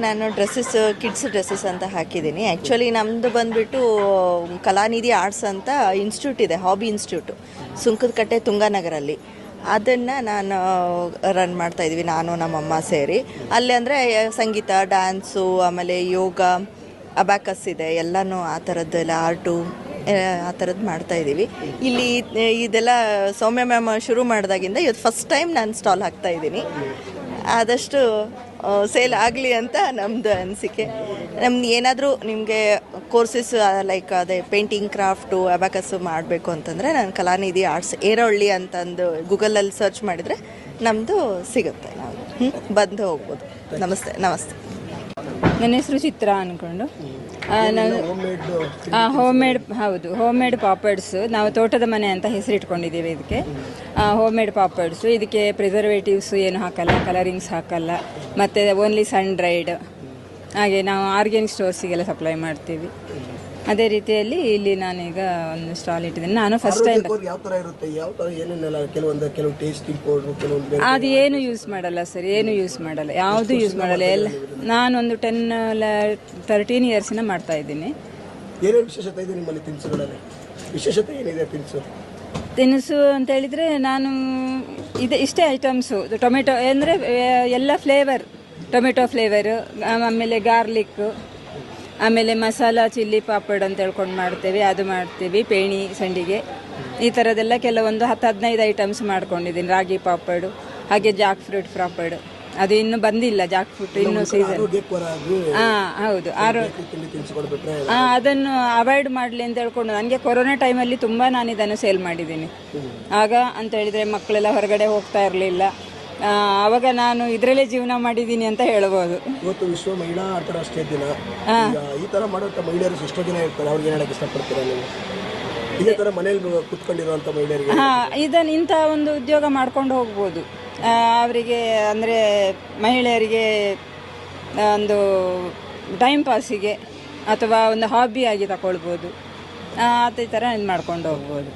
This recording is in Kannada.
ನಾನು ಕಿಡ್ಸ್ ಡ್ರೆಸ್ಸಸ್ ಅಂತ ಹಾಕಿದ್ದೀನಿ. ಆ್ಯಕ್ಚುಲಿ ನಮ್ಮದು ಬಂದುಬಿಟ್ಟು ಕಲಾನಿಧಿ ಆರ್ಟ್ಸ್ ಅಂತ ಇನ್ಸ್ಟಿಟ್ಯೂಟ್ ಇದೆ, ಹಾಬಿ ಇನ್ಸ್ಟಿಟ್ಯೂಟು, ಸುಂಕದಕಟ್ಟೆ ತುಂಗಾನಗರಲ್ಲಿ. ಅದನ್ನು ನಾನು ರನ್ ಮಾಡ್ತಾಯಿದ್ವಿ, ನಾನು ನಮ್ಮಮ್ಮ ಸೇರಿ. ಅಲ್ಲಿ ಅಂದರೆ ಸಂಗೀತ, ಡ್ಯಾನ್ಸು, ಆಮೇಲೆ ಯೋಗ, ಅಬ್ಯಾಕಸ್ ಇದೆ, ಎಲ್ಲನೂ ಆ ಥರದ್ದೆಲ್ಲ ಆರ್ಟು ಆ ಥರದ್ದು ಮಾಡ್ತಾಯಿದ್ದೀವಿ. ಇಲ್ಲಿ ಇದೆಲ್ಲ ಸೌಮ್ಯ ಮ್ಯಾಮ್ ಶುರು ಮಾಡಿದಾಗಿಂದ ಇವತ್ತು ಫಸ್ಟ್ ಟೈಮ್ ನಾನು ಸ್ಟಾಲ್ ಹಾಕ್ತಾಯಿದ್ದೀನಿ. ಆದಷ್ಟು ಸೇಲ್ ಆಗಲಿ ಅಂತ ನಮ್ಮದು ಅನಿಸಿಕೆ. ನಮ್ದು ಏನಾದರೂ ನಿಮಗೆ ಕೋರ್ಸಸ್ ಲೈಕ್ ಅದೇ ಪೇಂಟಿಂಗ್, ಕ್ರಾಫ್ಟು, ಅಬ್ಯಾಕಸ್ಸು ಮಾಡಬೇಕು ಅಂತಂದರೆ ನಾನು ಕಲಾನಿಧಿ ಆರ್ಟ್ಸ್ ಏರವಳ್ಳಿ ಅಂತಂದು ಗೂಗಲಲ್ಲಿ ಸರ್ಚ್ ಮಾಡಿದರೆ ನಮ್ಮದು ಸಿಗುತ್ತೆ, ನಾವು ಬಂದು ಹೋಗ್ಬೋದು. ನಮಸ್ತೆ. ನನ್ನ ಹೆಸರು ಚಿತ್ರ ಅಂದ್ಕೊಂಡು. ನಾನು ಹೋಮ್ ಮೇಡ್ ಪಾಪಡ್ಸು, ನಾವು ತೋಟದ ಮನೆ ಅಂತ ಹೆಸರಿಟ್ಕೊಂಡಿದ್ದೀವಿ ಇದಕ್ಕೆ. ಹೋಮ್ ಮೇಡ್ ಪಾಪಡ್ಸು, ಇದಕ್ಕೆ ಪ್ರಿಸರ್ವೇಟಿವ್ಸು ಏನು ಹಾಕಲ್ಲ, ಕಲರಿಂಗ್ಸ್ ಹಾಕಲ್ಲ, ಮತ್ತು ಓನ್ಲಿ ಸನ್ ಡ್ರೈಡ್. ಹಾಗೆ ನಾವು ಆರ್ಗ್ಯಾನಿಕ್ ಸ್ಟೋರ್ಸಿಗೆಲ್ಲ ಸಪ್ಲೈ ಮಾಡ್ತೀವಿ. ಅದೇ ರೀತಿಯಲ್ಲಿ ಇಲ್ಲಿ ನಾನೀಗ ಒಂದು ಸ್ಟಾಲ್ ಇಟ್ಟಿದ್ದೀನಿ. ನಾನು ಫಸ್ಟ್ ಟೈಮ್ ಅದು ಏನು ಯೂಸ್ ಮಾಡಲ್ಲ ಸರ್, ಏನು ಯೂಸ್ ಮಾಡಲ್ಲ, ಯಾವುದು ಯೂಸ್ ಮಾಡಲ್ಲ. ಎಲ್ಲ ನಾನೊಂದು 13 ಇಯರ್ಸಿನ ಮಾಡ್ತಾ ಇದ್ದೀನಿ. ತಿನಿಸು ಅಂತ ಹೇಳಿದರೆ ನಾನು ಇಷ್ಟೇ ಐಟಮ್ಸು. ಟೊಮೆಟೊ ಅಂದರೆ ಎಲ್ಲ ಫ್ಲೇವರ್, ಟೊಮೆಟೊ ಫ್ಲೇವರು, ಆಮೇಲೆ ಗಾರ್ಲಿಕ್ಕು, ಆಮೇಲೆ ಮಸಾಲ ಚಿಲ್ಲಿ ಪಾಪಡ್ ಅಂತ ಹೇಳ್ಕೊಂಡು ಮಾಡ್ತೇವೆ, ಅದು ಮಾಡ್ತೀವಿ. ಪೇಣಿ, ಸಂಡಿಗೆ, ಈ ಥರದ್ದೆಲ್ಲ ಕೆಲವೊಂದು 10-15 ಐಟಮ್ಸ್ ಮಾಡ್ಕೊಂಡಿದ್ದೀನಿ. ರಾಗಿ ಪಾಪಡು, ಹಾಗೆ ಜಾಕ್ ಫ್ರೂಟ್ ಪಾಪಡ್, ಅದು ಇನ್ನೂ ಬಂದಿಲ್ಲ. ಜಾಕ್ ಫ್ರೂಟ್ ಇನ್ನೂ ಸೀಸನ್. ಹೌದು. ಅದನ್ನು ಅವಾಯ್ಡ್ ಮಾಡಲಿ ಅಂತ ಹೇಳ್ಕೊಂಡು, ನನಗೆ ಕೊರೋನಾ ಟೈಮಲ್ಲಿ ತುಂಬ ನಾನು ಇದನ್ನು ಸೇಲ್ ಮಾಡಿದ್ದೀನಿ. ಆಗ ಅಂತ ಹೇಳಿದರೆ ಮಕ್ಕಳೆಲ್ಲ ಹೊರಗಡೆ ಹೋಗ್ತಾ ಇರಲಿಲ್ಲ. ಆವಾಗ ನಾನು ಇದರಲ್ಲೇ ಜೀವನ ಮಾಡಿದ್ದೀನಿ ಅಂತ ಹೇಳ್ಬೋದು. ಇವತ್ತು ವಿಶ್ವ ಮಹಿಳಾ ಅಂತಾರಾಷ್ಟ್ರೀಯ ದಿನ. ಈ ತರ ಮಾಡುವಂತ ಮಹಿಳೆಯರು ಎಷ್ಟೋ ಜನ ಇರ್ತಾರೆ, ಅವ್ರಿಗೆ ಹೇಳಕ್ಕೆ ಇಷ್ಟಪಡ್ತೀರಾ ನೀವು? ಇದೇ ತರ ಮನೆಯಲ್ಲಿ ಕುತ್ಕೊಂಡಿರುವಂತ ಮಹಿಳೆಯರಿಗೆ ಇಂಥ ಒಂದು ಉದ್ಯೋಗ ಮಾಡ್ಕೊಂಡು ಹೋಗ್ಬೋದು. ಅವರಿಗೆ ಅಂದರೆ ಮಹಿಳೆಯರಿಗೆ ಒಂದು ಟೈಮ್ ಪಾಸಿಗೆ ಅಥವಾ ಒಂದು ಹಾಬಿಯಾಗಿ ತಗೊಳ್ಬೋದು. ಈ ಥರ ಇದು ಮಾಡ್ಕೊಂಡು ಹೋಗ್ಬೋದು.